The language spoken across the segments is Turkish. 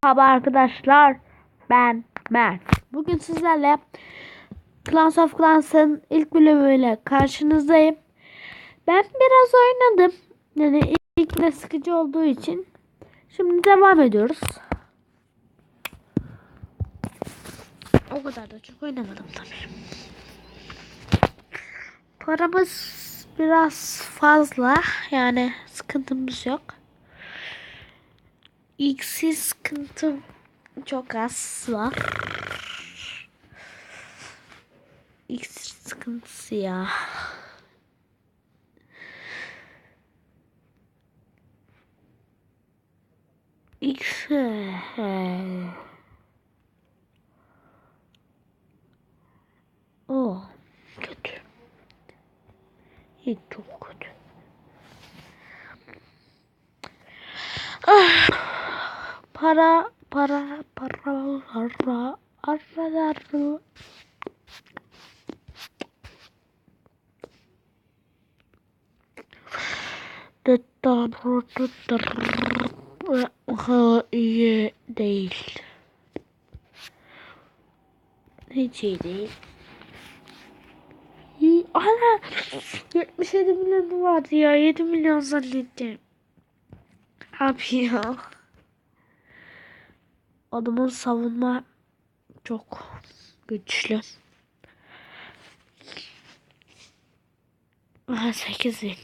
Merhaba arkadaşlar, ben Mert. Bugün sizlerle Clans of Clans'ın ilk bölümüyle karşınızdayım. Ben biraz oynadım. Yani ilk de sıkıcı olduğu için. Şimdi devam ediyoruz. O kadar da çok oynamadım tabii. Paramız biraz fazla. Yani sıkıntımız yok. İlksiz sıkıntım çok az var. İksir sıkıntısı ya. İksir. O kötü. Hiç çok kötü. Ah, para. İyi değil. Hiç iyi değil. Ana 77 milyon vardı ya. 7 milyon zannettim. Abi ya. Adamın savunma çok güçlü. Aha 8 bin.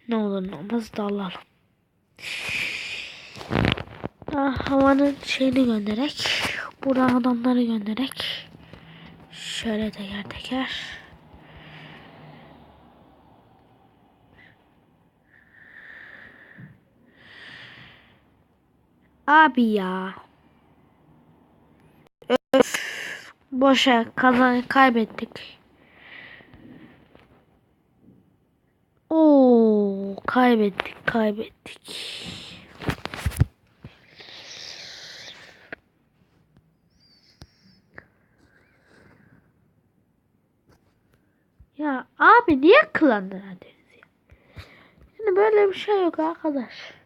Ne olur ne olmaz da alalım. Havanın şeyini göndererek. Buradan adamları göndererek. Şöyle teker teker. Abi ya. Öf. Boşa kaybettik. Oo, kaybettik. Ya abi niye klandın hadi? Yani böyle bir şey yok arkadaş.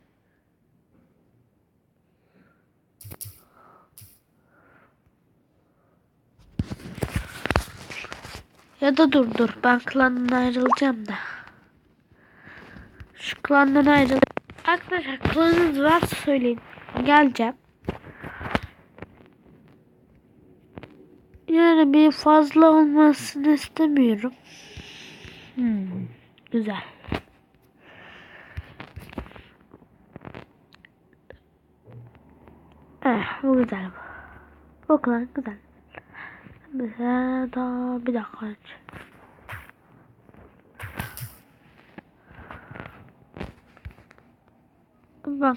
Ya da dur ben klandan ayrılacağım da. Şu klandan ayrıl. Arkadaşlar klanınız varsa söyleyin. Geleceğim. Yani bir fazla olmasını istemiyorum. Güzel. Bu güzel bu. Bu klan güzel. Mesela daha bir dakika önce. Bak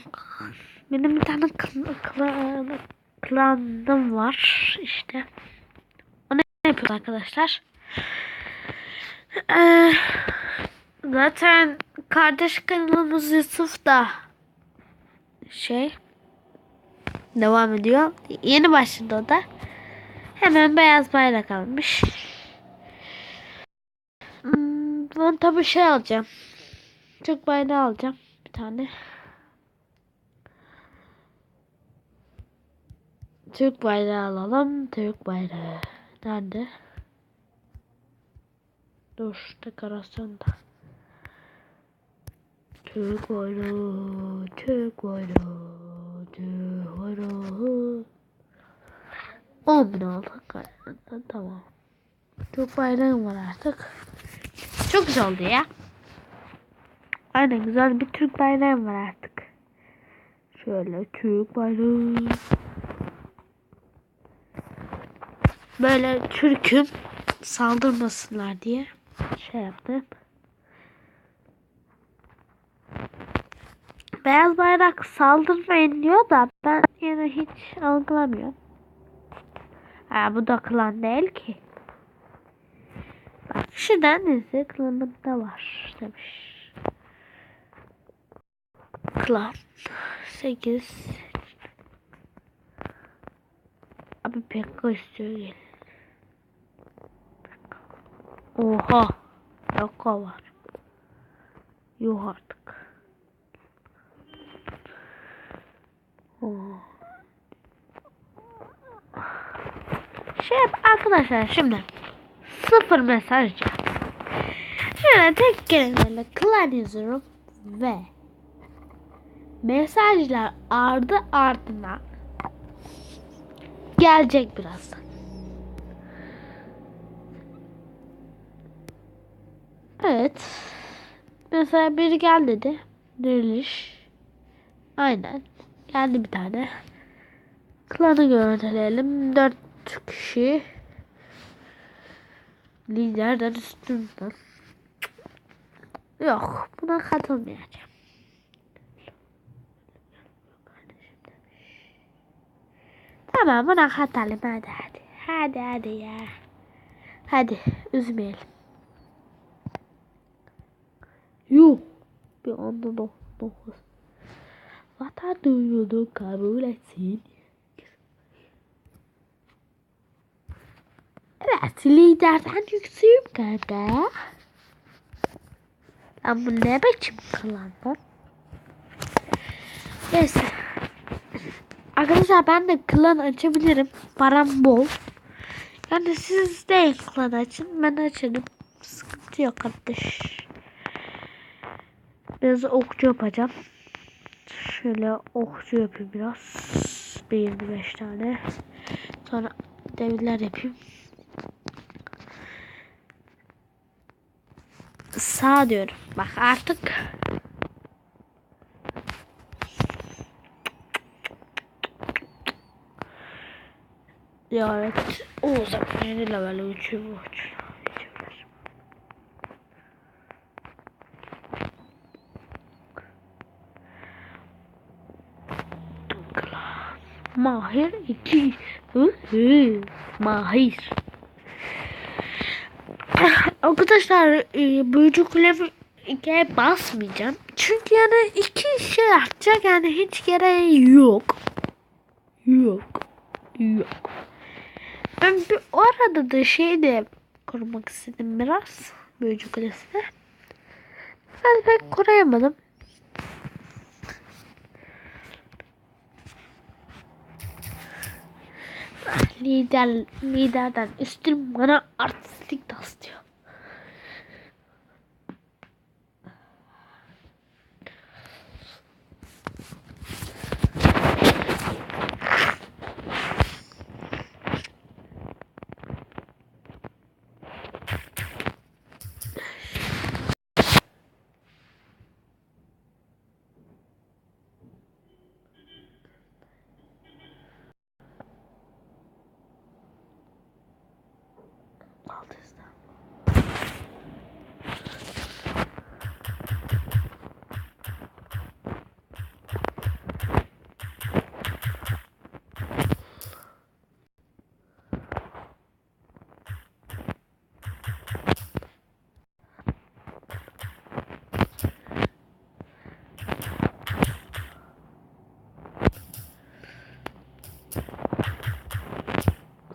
benim bir tane klanım var işte. O ne yapıyor arkadaşlar? Zaten kardeş kanalımız Yusuf da devam ediyor. Yeni başladı o da. Hemen beyaz bayrak almış. Ben tabii alacağım. Türk bayrağı alacağım. Bir tane. Türk bayrağı alalım. Türk bayrağı. Nerede? Dur. Dekorasyonda. Türk bayrağı. Türk bayrağı. Türk bayrağı. 10.000 oldu. Tamam. Türk bayrağım var artık. Çok güzel oldu ya. Aynen güzel bir Türk bayrağım var artık. Şöyle Türk bayrağı. Böyle Türk'üm saldırmasınlar diye yaptım. Beyaz bayrak saldırmayın diyor da ben yine hiç algılamıyorum. Bu da klan değil ki. Bak şuradan neyse klanımda var demiş. Klan 8. Abi Pekka istiyor gel. Oha. Pekka var. Yuh artık. Oh. Arkadaşlar şimdi sıfır mesaj yap. Şöyle tek kelimeyle klan yazıyorum ve mesajlar ardı ardına gelecek birazdan. Evet. Mesela biri gel dedi. Diriliş. Aynen. Geldi bir tane. Klanı gönderelim. 4 kişi. Liderden üstünden. Yok. Buna katılmayacağım. Tamam buna katalım hadi. Hadi ya. Hadi üzmeyelim. Yuh. Bir anda 9. Vatan duyunu kabul etsin. Evet liderden yükseğim kanka. Ama ne biçim klan bu? Neyse. Arkadaşlar ben de klan açabilirim. Param bol. Yani siz de klan açın. Ben açarım. Sıkıntı yok kardeş. Biraz okçu yapacağım. Şöyle okçu yapayım biraz. 25 tane. Sonra demirler yapayım. Sağ diyorum. Bak artık. Ya evet. O zaman yeni level uçuyor. Mahir 2. Mahir. Arkadaşlar büyücü kulemi 2'ye basmayacağım. Çünkü yani 2 şey artacak yani hiç gereği yok. Yok. Ben bir o arada da şey de kurmak istedim biraz. Büyücü kulesine. Ben pek kurayamadım. Liderden üstün bana artistik taslıyor.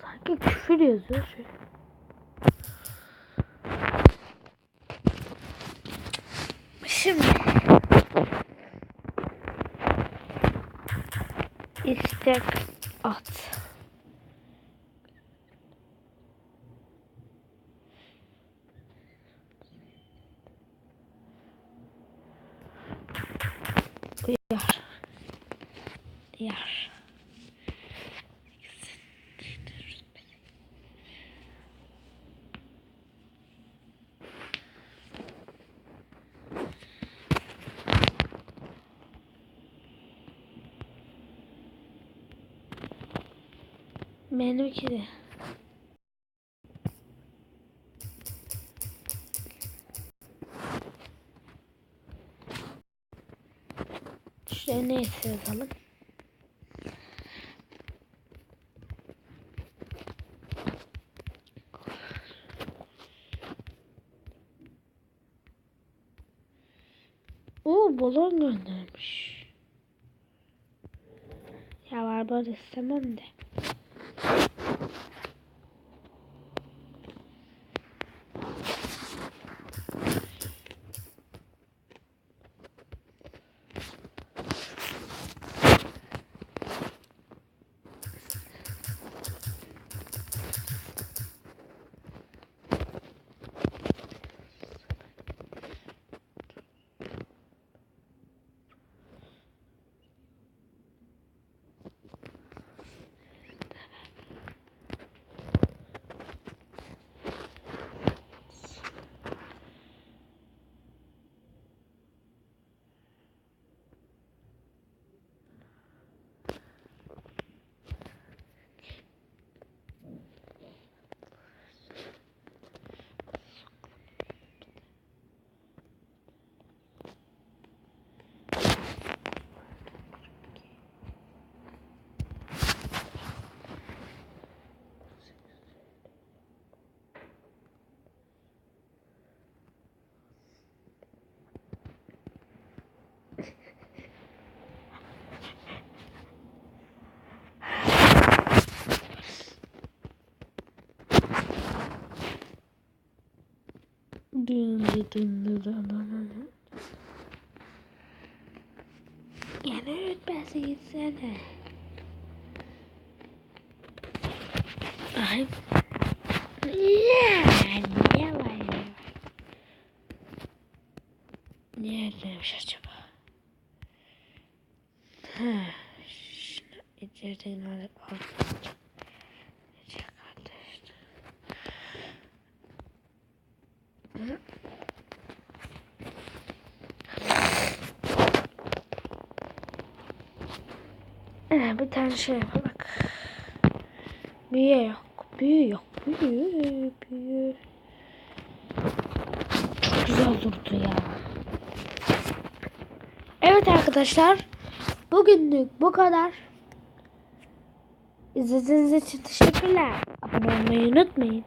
Sanki küfür yazıyor. Şimdi istek at. Yar. Benimki de. Şöyle neyse yazalım. Balon göndermiş. Ya barbar istemem de. Yani ötmesi gitsene. Ay. Ne var ya? Neredeymiş acaba? Ha, şunu içeriden alıp alacağım. Nece kardeş? Bir tane şey yapalım. Büyü yok. Büyü yok. Büyü. Çok güzel durdu ya. Evet arkadaşlar. Bugünlük bu kadar. İzlediğiniz için teşekkürler. Abone olmayı unutmayın.